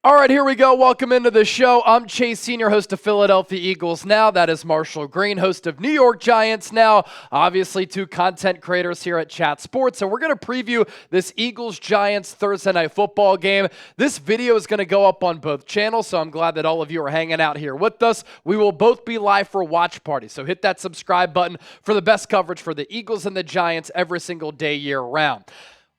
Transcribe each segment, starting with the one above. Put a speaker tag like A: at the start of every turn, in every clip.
A: All right, here we go. Welcome into the show. I'm Chase Senior, host of Philadelphia Eagles Now. That is Marshall Green, host of New York Giants Now. Obviously, two content creators here at Chat Sports. So we're going to preview this Eagles-Giants Thursday Night Football game. This video is going to go up on both channels, so I'm glad that all of you are hanging out here with us. We will both be live for a watch party, so hit that subscribe button for the best coverage for the Eagles and the Giants every single day year-round.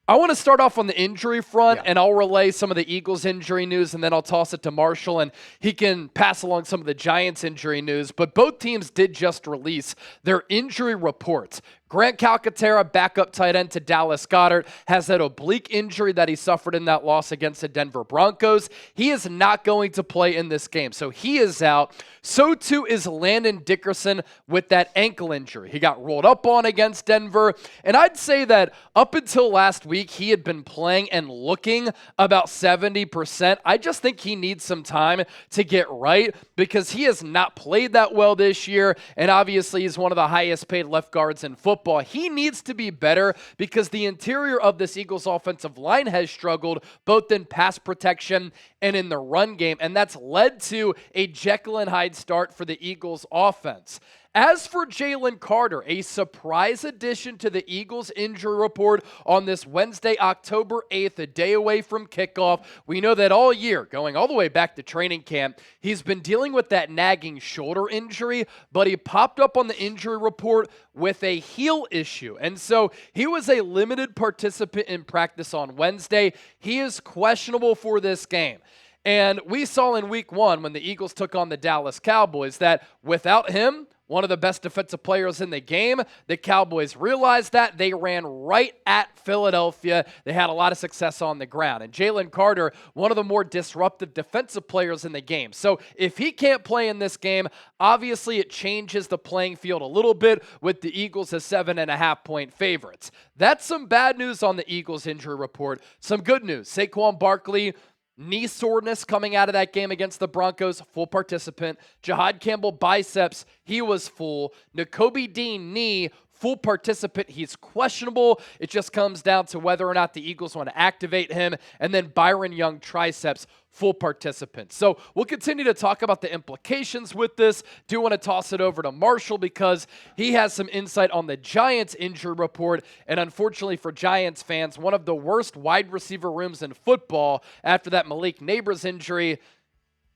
A: I want to start off on the injury front, and I'll relay some of the Eagles injury news, and then I'll toss it to Marshall, and he can pass along some of the Giants injury news. But both teams did just release their injury reports. Grant Calcaterra, backup tight end to Dallas Goedert, has that oblique injury that he suffered in that loss against the Denver Broncos. He is not going to play in this game, so he is out. So too is Landon Dickerson with that ankle injury. He got rolled up on against Denver, and I'd say that up until last week, he had been playing and looking about 70%. I just think he needs some time to get right because he has not played that well this year, and obviously he's one of the highest paid left guards in football. He needs to be better because the interior of this Eagles offensive line has struggled both in pass protection and in the run game, and that's led to a Jekyll and Hyde start for the Eagles offense. As for Jalen Carter, a surprise addition to the Eagles injury report on this Wednesday, October 8th, a day away from kickoff. We know that all year, going all the way back to training camp, he's been dealing with that nagging shoulder injury, but he popped up on the injury report with a heel issue. And so he was a limited participant in practice on Wednesday. He is questionable for this game. And we saw in week one when the Eagles took on the Dallas Cowboys that without him, one of the best defensive players in the game, the Cowboys realized that. They ran right at Philadelphia. They had a lot of success on the ground. And Jalen Carter, one of the more disruptive defensive players in the game. So if he can't play in this game, obviously it changes the playing field a little bit with the Eagles as 7.5-point favorites. That's some bad news on the Eagles injury report. Some good news. Saquon Barkley, knee soreness coming out of that game against the Broncos, full participant. Jihaad Campbell, biceps, he was full. Nakobe Dean, knee, full participant. He's questionable. It just comes down to whether or not the Eagles want to activate him. And then Byron Young, triceps, full participant. So we'll continue to talk about the implications with this. Do want to toss it over to Marshall because he has some insight on the Giants injury report. And unfortunately for Giants fans, one of the worst wide receiver rooms in football after that Malik Neighbors injury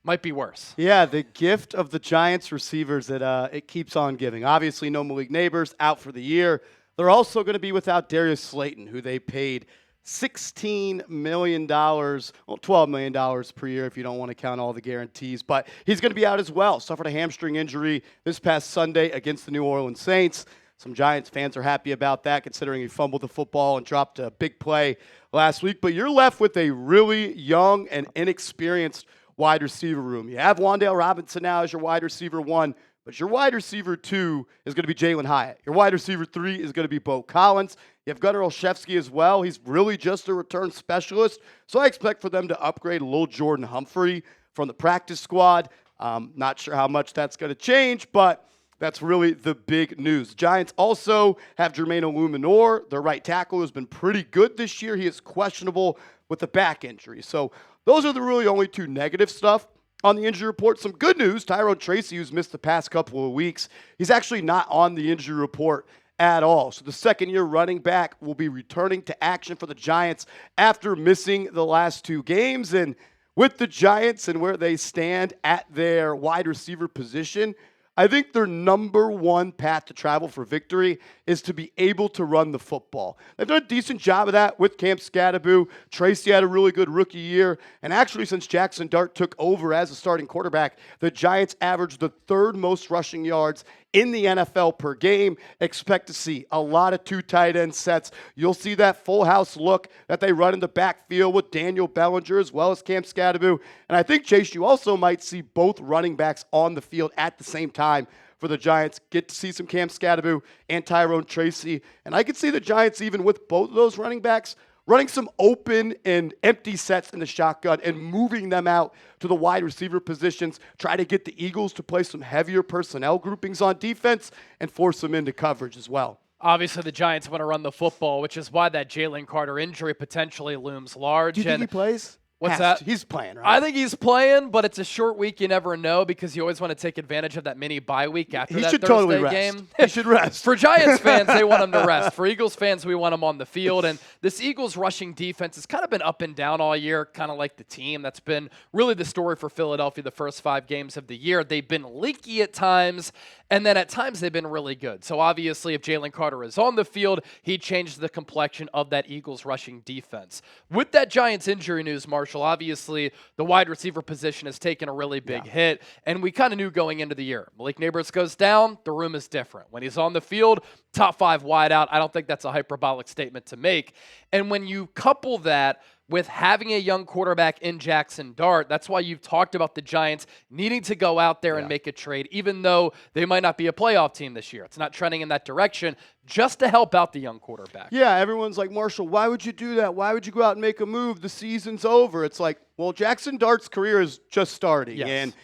A: might be worse.
B: Yeah, the gift of the Giants receivers that it keeps on giving. Obviously, no Malik Neighbors, out for the year. They're also going to be without Darius Slayton, who they paid $16 million, well, $12 million per year if you don't want to count all the guarantees. But he's going to be out as well. Suffered a hamstring injury this past Sunday against the New Orleans Saints. Some Giants fans are happy about that, considering he fumbled the football and dropped a big play last week. But you're left with a really young and inexperienced wide receiver room. You have Wan'Dale Robinson now as your wide receiver 1, but your wide receiver 2 is going to be Jalen Hyatt. Your wide receiver 3 is going to be Bo Collins. You have Gunnar Olszewski as well. He's really just a return specialist. So I expect for them to upgrade a little Jordan Humphrey from the practice squad. Not sure how much that's going to change, but that's really the big news. Giants also have Jermaine Oluminor, their right tackle, who's been pretty good this year. He is questionable with a back injury. So those are the really only two negative stuff on the injury report. Some good news, Tyrone Tracy, who's missed the past couple of weeks, he's actually not on the injury report at all. So the second-year running back will be returning to action for the Giants after missing the last 2 games. And with the Giants and where they stand at their wide receiver position, I think their number one path to travel for victory is to be able to run the football. They've done a decent job of that with Cam Scatterbu. Tracy had a really good rookie year. And actually, since Jackson Dart took over as a starting quarterback, the Giants averaged the 3rd most rushing yards in the NFL per game. Expect to see a lot of 2 tight end sets. You'll see that full house look that they run in the backfield with Daniel Bellinger as well as Cam Scatterbu. And I think, Chase, you also might see both running backs on the field at the same time for the Giants. Get to see some Cam Scatterbu and Tyrone Tracy. And I could see the Giants, even with both of those running backs, running some open and empty sets in the shotgun and moving them out to the wide receiver positions, try to get the Eagles to play some heavier personnel groupings on defense and force them into coverage as well.
A: Obviously, the Giants want to run the football, which is why that Jalen Carter injury potentially looms large.
B: Do you think he plays?
A: What's that?
B: He's playing, right?
A: I think he's playing, but it's a short week. You never know because you always want to take advantage of that mini bye week after that Thursday
B: totally rest.
A: game.
B: He should rest.
A: For Giants fans, they want him to rest. For Eagles fans, we want him on the field. And this Eagles rushing defense has kind of been up and down all year, kind of like the team. That's been really the story for Philadelphia the first 5 games of the year. They've been leaky at times, and then at times they've been really good. So obviously, if Jalen Carter is on the field, he changed the complexion of that Eagles rushing defense. With that Giants injury news, Marshall, obviously the wide receiver position has taken a really big hit, and we kind of knew going into the year. Malik Neighbors goes down, the room is different. When he's on the field, top 5 wide out. I don't think that's a hyperbolic statement to make. And when you couple that with having a young quarterback in Jackson Dart, that's why you've talked about the Giants needing to go out there and make a trade, even though they might not be a playoff team this year. It's not trending in that direction, just to help out the young quarterback.
B: Yeah, everyone's like, Marshall, why would you do that? Why would you go out and make a move? The season's over. It's like, well, Jackson Dart's career is just starting.
A: Yes.
B: And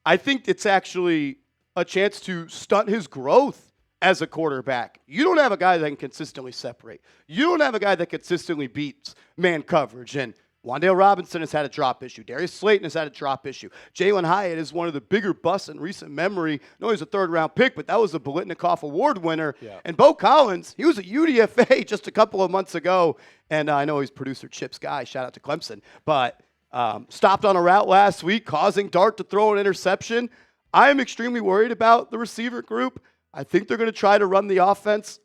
B: I think it's actually a chance to stunt his growth as a quarterback. You don't have a guy that can consistently separate. You don't have a guy that consistently beats man coverage. And Wan'Dale Robinson has had a drop issue. Darius Slayton has had a drop issue. Jalen Hyatt is one of the bigger busts in recent memory. No, he's a third-round pick, but that was a Biletnikoff Award winner. Yeah. And Bo Collins, he was at UDFA just a couple of months ago. And I know he's producer Chip's guy. Shout out to Clemson. But stopped on a route last week, causing Dart to throw an interception. I am extremely worried about the receiver group. I think they're going to try to run the offense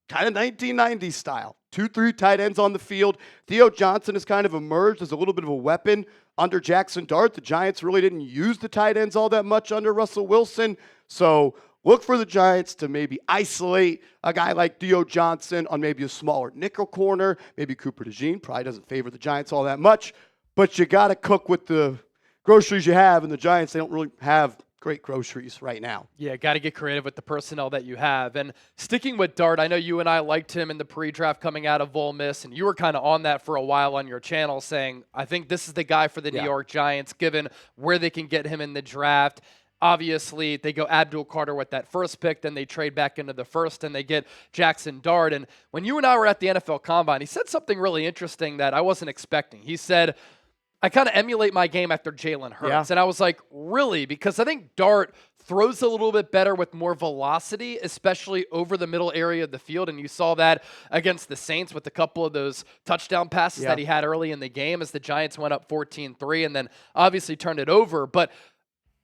B: kind of 1990s style. 2-3 tight ends on the field. Theo Johnson has kind of emerged as a little bit of a weapon under Jackson Dart. The Giants really didn't use the tight ends all that much under Russell Wilson. So look for the Giants to maybe isolate a guy like Theo Johnson on maybe a smaller nickel corner. Maybe Cooper DeJean probably doesn't favor the Giants all that much. But you got to cook with the groceries you have, and the Giants, they don't really have great groceries right now.
A: Yeah, got to get creative with the personnel that you have. And sticking with Dart, I know you and I liked him in the pre-draft coming out of Ole Miss, and you were kind of on that for a while on your channel saying, I think this is the guy for the New York Giants, given where they can get him in the draft. Obviously, they go Abdul Carter with that first pick, then they trade back into the first, and they get Jackson Dart. And when you and I were at the NFL Combine, he said something really interesting that I wasn't expecting. He said, I kind of emulate my game after Jalen Hurts. Yeah. And I was like, really? Because I think Dart throws a little bit better with more velocity, especially over the middle area of the field. And you saw that against the Saints with a couple of those touchdown passes that he had early in the game as the Giants went up 14-3 and then obviously turned it over. But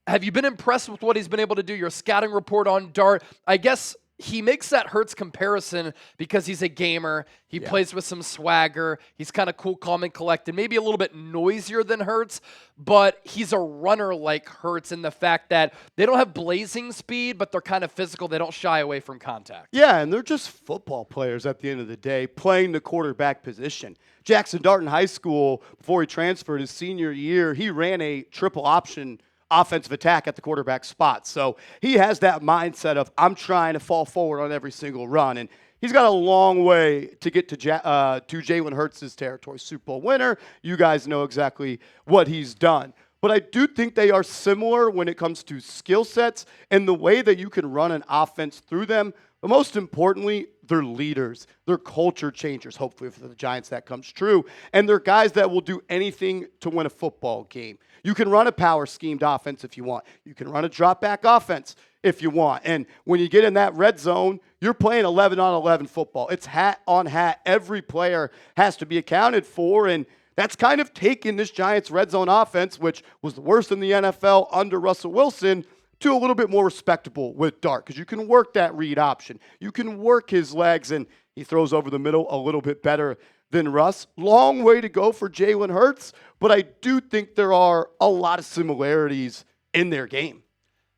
A: have you been impressed with what he's been able to do? Your scouting report on Dart, I guess he makes that Hurts comparison because he's a gamer. He plays with some swagger. He's kind of cool, calm, and collected. Maybe a little bit noisier than Hurts, but he's a runner like Hurts in the fact that they don't have blazing speed, but they're kind of physical. They don't shy away from contact.
B: Yeah, and they're just football players at the end of the day, playing the quarterback position. Jackson Dart in high school, before he transferred his senior year, he ran a triple option offensive attack at the quarterback spot. So he has that mindset of, I'm trying to fall forward on every single run. And he's got a long way to get to Jalen Hurts' territory. Super Bowl winner. You guys know exactly what he's done. But I do think they are similar when it comes to skill sets and the way that you can run an offense through them. But most importantly, they're leaders. They're culture changers. Hopefully for the Giants that comes true. And they're guys that will do anything to win a football game. You can run a power schemed offense if you want. You can run a drop back offense if you want. And when you get in that red zone, you're playing 11-on-11 football. It's hat on hat. Every player has to be accounted for. And that's kind of taken this Giants red zone offense, which was the worst in the NFL under Russell Wilson, to a little bit more respectable with Dart, because you can work that read option. You can work his legs, and he throws over the middle a little bit better than Russ. Long way to go for Jalen Hurts, but I do think there are a lot of similarities in their game.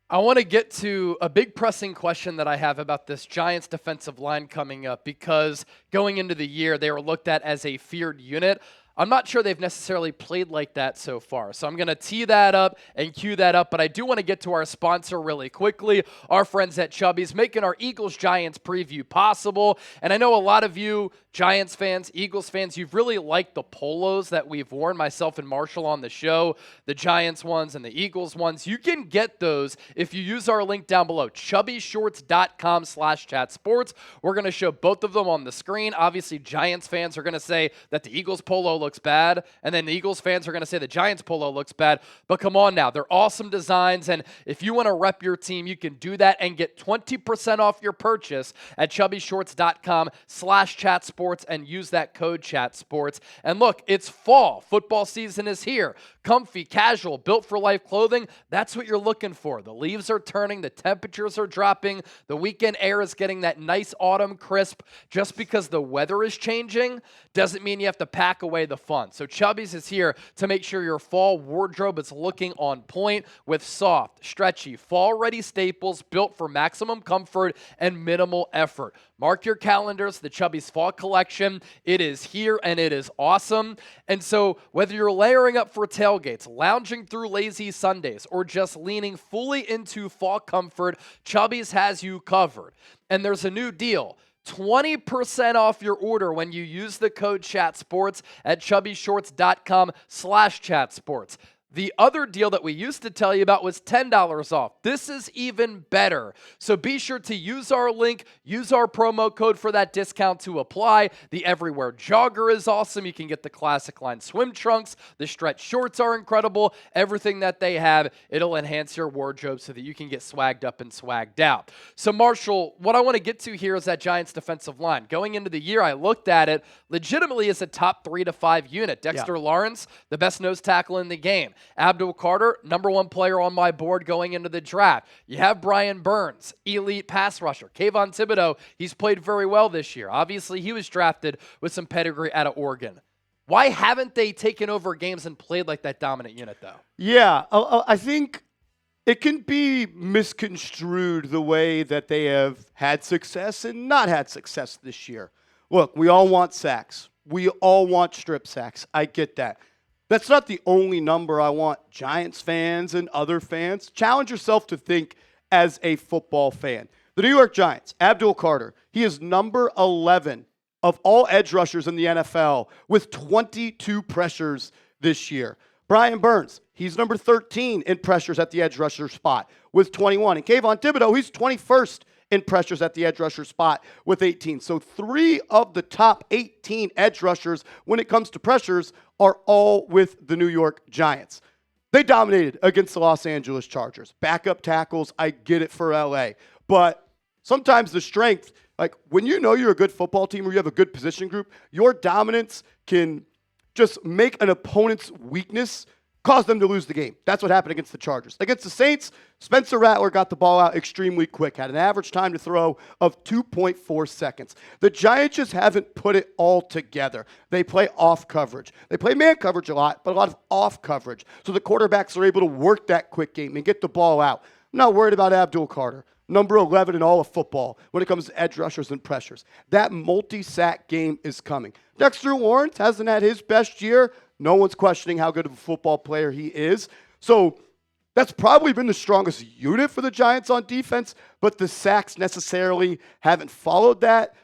A: I want to get to a big pressing question that I have about this Giants defensive line coming up, because going into the year, they were looked at as a feared unit. I'm not sure they've necessarily played like that so far. So I'm going to tee that up and cue that up. But I do want to get to our sponsor really quickly, our friends at Chubbies, making our Eagles-Giants preview possible. And I know a lot of you Giants fans, Eagles fans, you've really liked the polos that we've worn, myself and Marshall on the show, the Giants ones and the Eagles ones. You can get those if you use our link down below, chubbyshorts.com/chatsports. We're going to show both of them on the screen. Obviously, Giants fans are going to say that the Eagles polo looks looks bad, and then the Eagles fans are going to say the Giants polo looks bad. But come on now, they're awesome designs, and if you want to rep your team, you can do that and get 20% off your purchase at chubbyshorts.com/chatsports and use that code chatsports. And look, it's fall. Football season is here. Comfy, casual, built for life clothing, that's what you're looking for. The leaves are turning, the temperatures are dropping, the weekend air is getting that nice autumn crisp. Just because the weather is changing doesn't mean you have to pack away the fun. So Chubbies is here to make sure your fall wardrobe is looking on point with soft, stretchy, fall-ready staples built for maximum comfort and minimal effort. Mark your calendars, the Chubbies Fall Collection. It is here and it is awesome. And so whether you're layering up for tailgates, lounging through lazy Sundays, or just leaning fully into fall comfort, Chubbies has you covered. And there's a new deal. 20% off your order when you use the code ChatSports at chubbyshorts.com/chatsports. The other deal that we used to tell you about was $10 off. This is even better. So be sure to use our link, use our promo code for that discount to apply. The Everywhere Jogger is awesome. You can get the Classic Line swim trunks. The stretch shorts are incredible. Everything that they have, it'll enhance your wardrobe so that you can get swagged up and swagged out. So Marshall, what I want to get to here is that Giants defensive line. Going into the year, I looked at it legitimately as a top 3 to 5 unit. Dexter Lawrence, the best nose tackle in the game. Abdul Carter, number 1 player on my board going into the draft. You have Brian Burns, elite pass rusher. Kayvon Thibodeau, he's played very well this year. Obviously, he was drafted with some pedigree out of Oregon. Why haven't they taken over games and played like that dominant unit, though?
B: Yeah, I think it can be misconstrued the way that they have had success and not had success this year. Look, we all want sacks. We all want strip sacks. I get that. That's not the only number I want Giants fans and other fans. Challenge yourself to think as a football fan. The New York Giants, Abdul Carter, he is number 11 of all edge rushers in the NFL with 22 pressures this year. Brian Burns, he's number 13 in pressures at the edge rusher spot with 21. And Kayvon Thibodeau, he's 21st in pressures at the edge rusher spot with 18. So 3 of the top 18 edge rushers when it comes to pressures are all with the New York Giants. They dominated against the Los Angeles Chargers. Backup tackles, I get it for LA. But sometimes the strength, like when you know you're a good football team or you have a good position group, your dominance can just make an opponent's weakness cause them to lose the game. That's what happened against the Chargers. Against the Saints, Spencer Rattler got the ball out extremely quick, had an average time to throw of 2.4 seconds. The Giants just haven't put it all together. They play off coverage. They play man coverage a lot, but a lot of off coverage. So the quarterbacks are able to work that quick game and get the ball out. I'm not worried about Abdul Carter, number 11 in all of football when it comes to edge rushers and pressures. That multi-sack game is coming. Dexter Lawrence hasn't had his best year. No one's questioning how good of a football player he is. So that's probably been the strongest unit for the Giants on defense, but the sacks necessarily haven't followed that.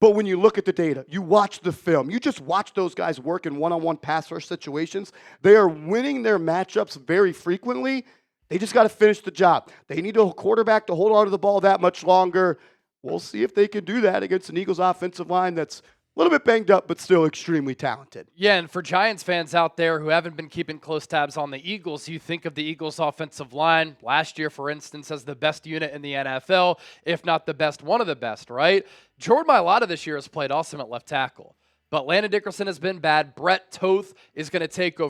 B: But when you look at the data, you watch the film, you just watch those guys work in one-on-one pass rush situations. They are winning their matchups very frequently. They just got to finish the job. They need a quarterback to hold on to the ball that much longer. We'll see if they can do that against an Eagles offensive line that's a little bit banged up, but still extremely talented.
A: Yeah, and for Giants fans out there who haven't been keeping close tabs on the Eagles, you think of the Eagles offensive line last year, for instance, as the best unit in the NFL, if not the best, one of the best, right? Jordan Mailata this year has played awesome at left tackle. But Landon Dickerson has been bad. Brett Toth is going to take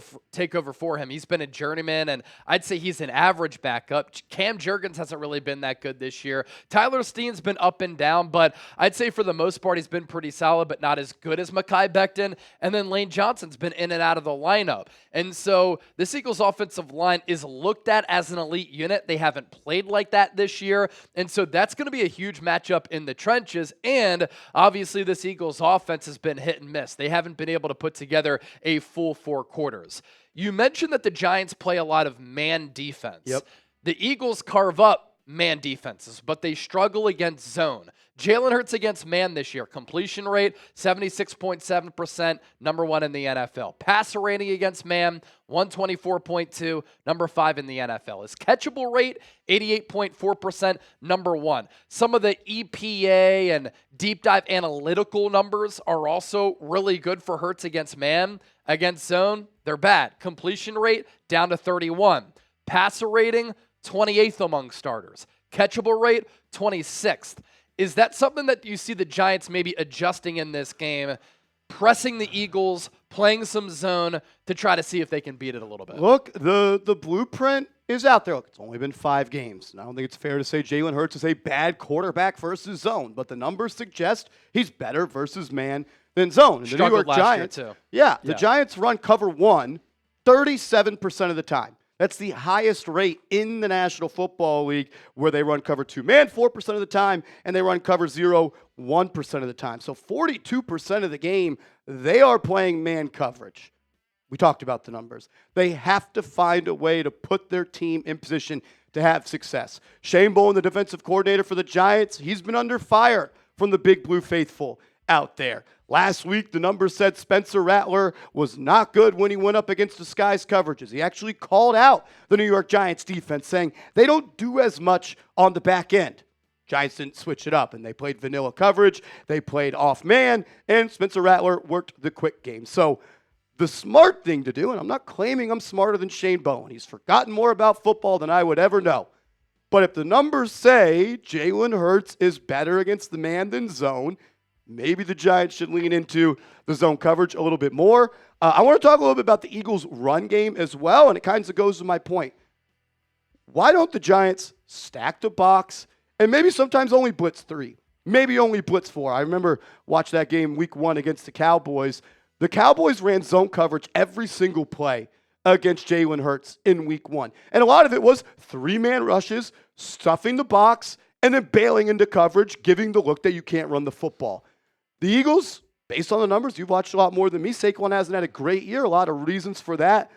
A: over for him. He's been a journeyman, and I'd say he's an average backup. Cam Jurgens hasn't really been that good this year. Tyler Steen's been up and down, but I'd say for the most part he's been pretty solid, but not as good as Mekhi Becton. And then Lane Johnson's been in and out of the lineup. And so this Eagles offensive line is looked at as an elite unit. They haven't played like that this year. And so that's going to be a huge matchup in the trenches. And obviously this Eagles offense has been hit and miss. They haven't been able to put together a full 4 quarters. You mentioned that the Giants play a lot of man defense.
B: Yep.
A: The Eagles carve up man defenses, but they struggle against zone. Jalen Hurts against man this year, completion rate, 76.7%, number 1 in the NFL. Passer rating against man, 124.2, number 5 in the NFL. His catchable rate, 88.4%, number 1. Some of the EPA and deep dive analytical numbers are also really good for Hurts against man. Against zone, they're bad. Completion rate, down to 31. Passer rating, 28th among starters. Catchable rate, 26th. Is that something that you see the Giants maybe adjusting in this game, pressing the Eagles, playing some zone to try to see if they can beat it a little bit?
B: Look, the blueprint is out there. Look, it's only been 5 games. And I don't think it's fair to say Jalen Hurts is a bad quarterback versus zone, but the numbers suggest he's better versus man than zone. And the New York Giants,
A: too.
B: The Giants run cover 1 37% of the time. That's the highest rate in the National Football League, where they run cover 2 man 4% of the time, and they run cover 0 1% of the time. So 42% of the game, they are playing man coverage. We talked about the numbers. They have to find a way to put their team in position to have success. Shane Bowen, the defensive coordinator for the Giants, he's been under fire from the Big Blue faithful out there. Last week, the numbers said Spencer Rattler was not good when he went up against disguise coverages. He actually called out the New York Giants defense, saying they don't do as much on the back end. Giants didn't switch it up, and they played vanilla coverage. They played off man, and Spencer Rattler worked the quick game. So the smart thing to do, and I'm not claiming I'm smarter than Shane Bowen. He's forgotten more about football than I would ever know. But if the numbers say Jalen Hurts is better against the man than zone, maybe the Giants should lean into the zone coverage a little bit more. I want to talk a little bit about the Eagles' run game as well, and it kind of goes to my point. Why don't the Giants stack the box and maybe sometimes only blitz 3, maybe only blitz 4? I remember watching that game week 1 against the Cowboys. The Cowboys ran zone coverage every single play against Jalen Hurts in week 1. And a lot of it was 3-man rushes, stuffing the box, and then bailing into coverage, giving the look that you can't run the football. The Eagles, based on the numbers, you've watched a lot more than me. Saquon hasn't had a great year, a lot of reasons for that.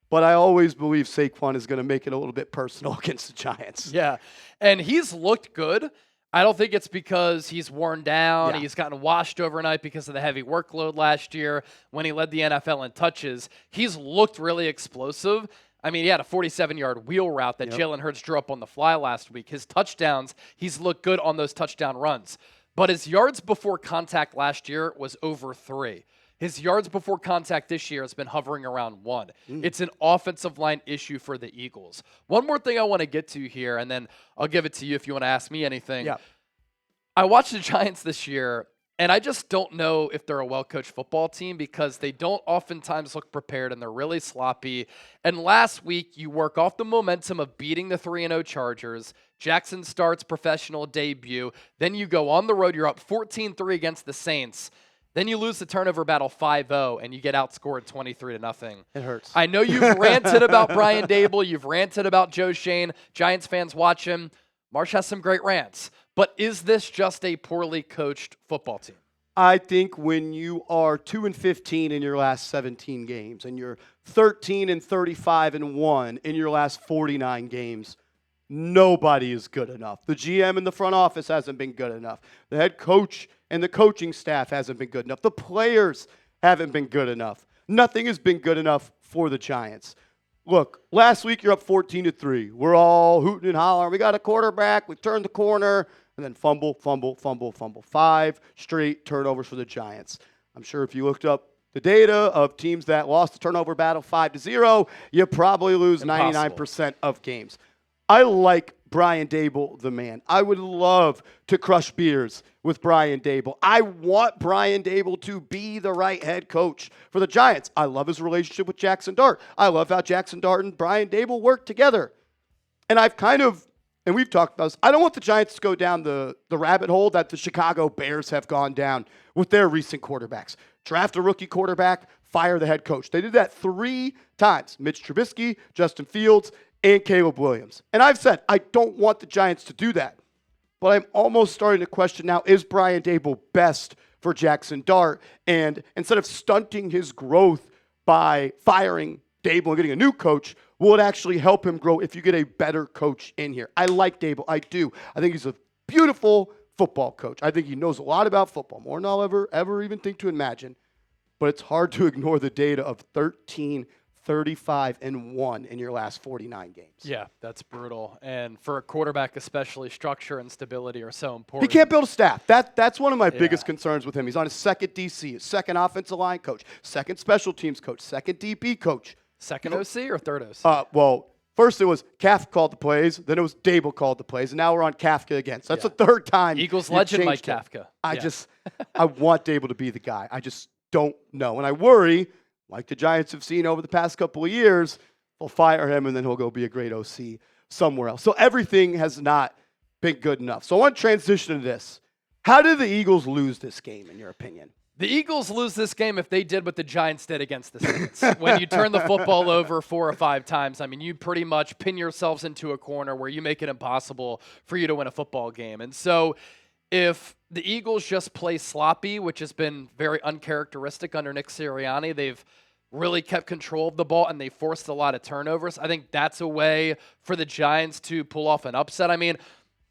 B: But I always believe Saquon is going to make it a little bit personal against the Giants.
A: Yeah, and he's looked good. I don't think it's because he's worn down. Yeah. He's gotten washed overnight because of the heavy workload last year when he led the NFL in touches. He's looked really explosive. I mean, he had a 47-yard wheel route that Jalen Hurts drew up on the fly last week. His touchdowns, he's looked good on those touchdown runs. But his yards before contact last year was over 3. His yards before contact this year has been hovering around 1. It's an offensive line issue for the Eagles. One more thing I want to get to here, and then I'll give it to you if you want to ask me anything.
B: Yeah.
A: I watched the Giants this year, and I just don't know if they're a well-coached football team because they don't oftentimes look prepared, and they're really sloppy. And last week, you work off the momentum of beating the 3-0 Chargers. Jackson starts professional debut. Then you go on the road. You're up 14-3 against the Saints. Then you lose the turnover battle 5-0, and you get outscored 23-0.
B: It hurts.
A: I know you've ranted about Brian Dable. You've ranted about Joe Shane. Giants fans watch him. Marsh has some great rants. But is this just a poorly coached football team?
B: I think when you are 2-15 in your last 17 games, and you're 13-35-1 in your last 49 games, nobody is good enough. The GM in the front office hasn't been good enough. The head coach and the coaching staff hasn't been good enough. The players haven't been good enough. Nothing has been good enough for the Giants. Look, last week you're up 14-3. We're all hooting and hollering. We got a quarterback. We turned the corner. And then fumble. 5 straight turnovers for the Giants. I'm sure if you looked up the data of teams that lost the turnover battle 5-0, you probably lose 99% of games. I like Brian Dable, the man. I would love to crush beers with Brian Dable. I want Brian Dable to be the right head coach for the Giants. I love his relationship with Jackson Dart. I love how Jackson Dart and Brian Dable work together. And and we've talked about this, I don't want the Giants to go down the rabbit hole that the Chicago Bears have gone down with their recent quarterbacks. Draft a rookie quarterback, fire the head coach. They did that 3 times. Mitch Trubisky, Justin Fields, and Caleb Williams. And I've said, I don't want the Giants to do that. But I'm almost starting to question now, is Brian Dable best for Jackson Dart? And instead of stunting his growth by firing Dable and getting a new coach, will it actually help him grow if you get a better coach in here? I like Dable. I do. I think he's a beautiful football coach. I think he knows a lot about football, more than I'll ever even think to imagine. But it's hard to ignore the data of 13, 35, and 1 in your last 49 games.
A: Yeah, that's brutal. And for a quarterback especially, structure and stability are so important.
B: He can't build a staff. That's one of my biggest concerns with him. He's on his second DC, his second offensive line coach, second special teams coach, second DB coach.
A: Second OC or third OC?
B: Well, first it was Kafka called the plays, then it was Dable called the plays, and now we're on Kafka again. So that's the third time.
A: Eagles legend Mike Kafka.
B: I want Dable to be the guy. I just don't know. And I worry, like the Giants have seen over the past couple of years, they'll fire him and then he'll go be a great OC somewhere else. So everything has not been good enough. So I want to transition to this. How did the Eagles lose this game, in your opinion?
A: The Eagles lose this game if they did what the Giants did against the Saints. When you turn the football over 4 or 5 times, I mean, you pretty much pin yourselves into a corner where you make it impossible for you to win a football game. And so if the Eagles just play sloppy, which has been very uncharacteristic under Nick Sirianni, they've really kept control of the ball and they forced a lot of turnovers. I think that's a way for the Giants to pull off an upset. I mean,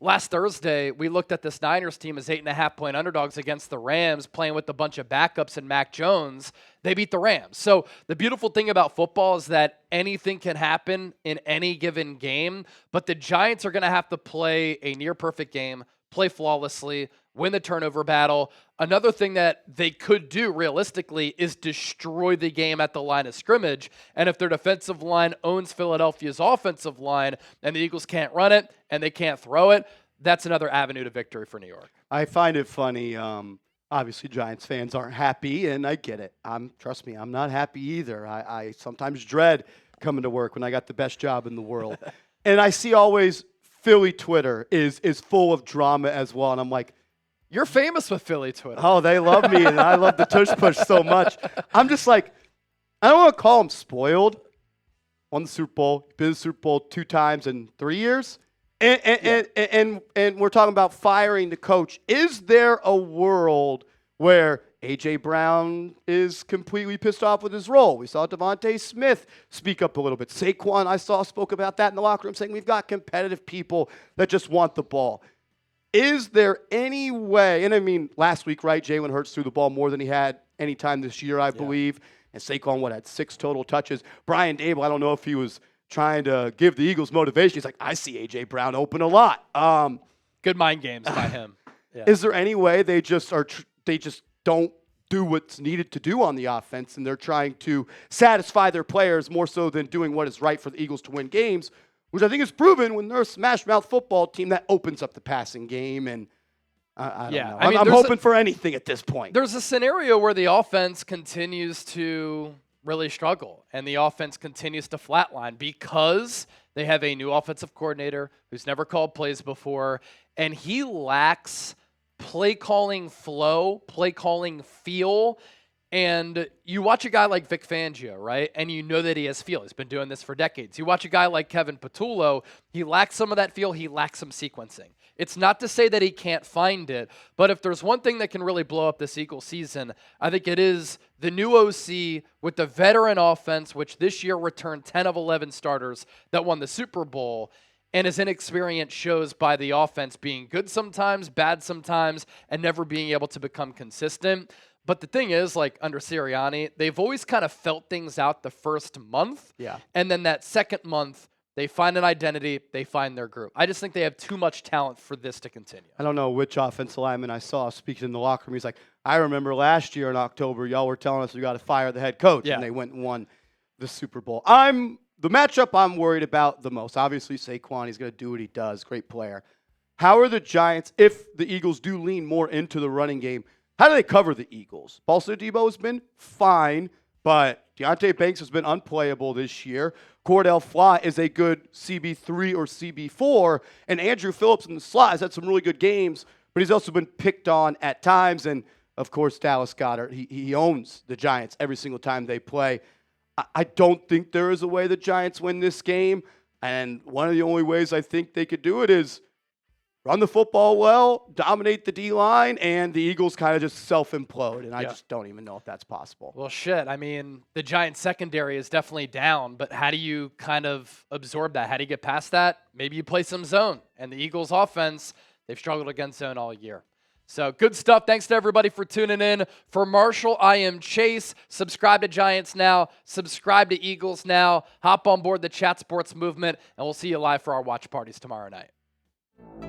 A: last Thursday, we looked at this Niners team as 8.5-point underdogs against the Rams, playing with a bunch of backups and Mac Jones. They beat the Rams. So the beautiful thing about football is that anything can happen in any given game, but the Giants are going to have to play a near-perfect game, play flawlessly, win the turnover battle. Another thing that they could do realistically is destroy the game at the line of scrimmage. And if their defensive line owns Philadelphia's offensive line and the Eagles can't run it and they can't throw it, that's another avenue to victory for New York.
B: I find it funny. Obviously, Giants fans aren't happy, and I get it. Trust me, I'm not happy either. I sometimes dread coming to work when I got the best job in the world. And I see always Philly Twitter is full of drama as well. And I'm like,
A: you're famous with Philly Twitter.
B: Oh, they love me, and I love the tush push so much. I'm just like, I don't want to call them spoiled. Won the Super Bowl, been to the Super Bowl 2 times in 3 years. And we're talking about firing the coach. Is there a world where A.J. Brown is completely pissed off with his role? We saw Devontae Smith speak up a little bit. Saquon, I saw, spoke about that in the locker room, saying we've got competitive people that just want the ball. Is there any way, and I mean, last week, right, Jalen Hurts threw the ball more than he had any time this year, I believe, and Saquon, had 6 total touches. Brian Dable, I don't know if he was trying to give the Eagles motivation. He's like, I see A.J. Brown open a lot.
A: Good mind games by him. Yeah.
B: Is there any way they just don't do what's needed to do on the offense, and they're trying to satisfy their players more so than doing what is right for the Eagles to win games, which I think is proven when they're a smash-mouth football team that opens up the passing game. And I don't know. I mean, I'm hoping for anything at this point.
A: There's a scenario where the offense continues to really struggle and the offense continues to flatline because they have a new offensive coordinator who's never called plays before, and he lacks play calling flow, play calling feel. And you watch a guy like Vic Fangio, right? And you know that he has feel. He's been doing this for decades. You watch a guy like Kevin Patullo, he lacks some of that feel. He lacks some sequencing. It's not to say that he can't find it, but if there's one thing that can really blow up this Eagles season, I think it is the new OC with the veteran offense, which this year returned 10 of 11 starters that won the Super Bowl. And his inexperience shows by the offense being good sometimes, bad sometimes, and never being able to become consistent. But the thing is, like under Sirianni, they've always kind of felt things out the first month.
B: Yeah.
A: And then that second month, they find an identity, they find their group. I just think they have too much talent for this to continue.
B: I don't know which offensive lineman I saw speaking in the locker room. He's like, I remember last year in October, y'all were telling us we got to fire the head coach.
A: Yeah.
B: And they went and won the Super Bowl. The matchup I'm worried about the most, obviously Saquon, he's going to do what he does, great player. How are the Giants, if the Eagles do lean more into the running game, how do they cover the Eagles? Balsa Debo has been fine, but Deonte Banks has been unplayable this year. Cordell Flott is a good CB3 or CB4, and Andrew Phillips in the slot has had some really good games, but he's also been picked on at times. And, of course, Dallas Goedert, he owns the Giants every single time they play. I don't think there is a way the Giants win this game, and one of the only ways I think they could do it is run the football well, dominate the D-line, and the Eagles kind of just self-implode, and I just don't even know if that's possible.
A: Well, shit. I mean, the Giants secondary is definitely down, but how do you kind of absorb that? How do you get past that? Maybe you play some zone, and the Eagles offense, They've struggled against zone all year. So good stuff. Thanks to everybody for tuning in. For Marshall, I am Chase. Subscribe to Giants Now. Subscribe to Eagles Now. Hop on board the Chat Sports movement, and we'll see you live for our watch parties tomorrow night.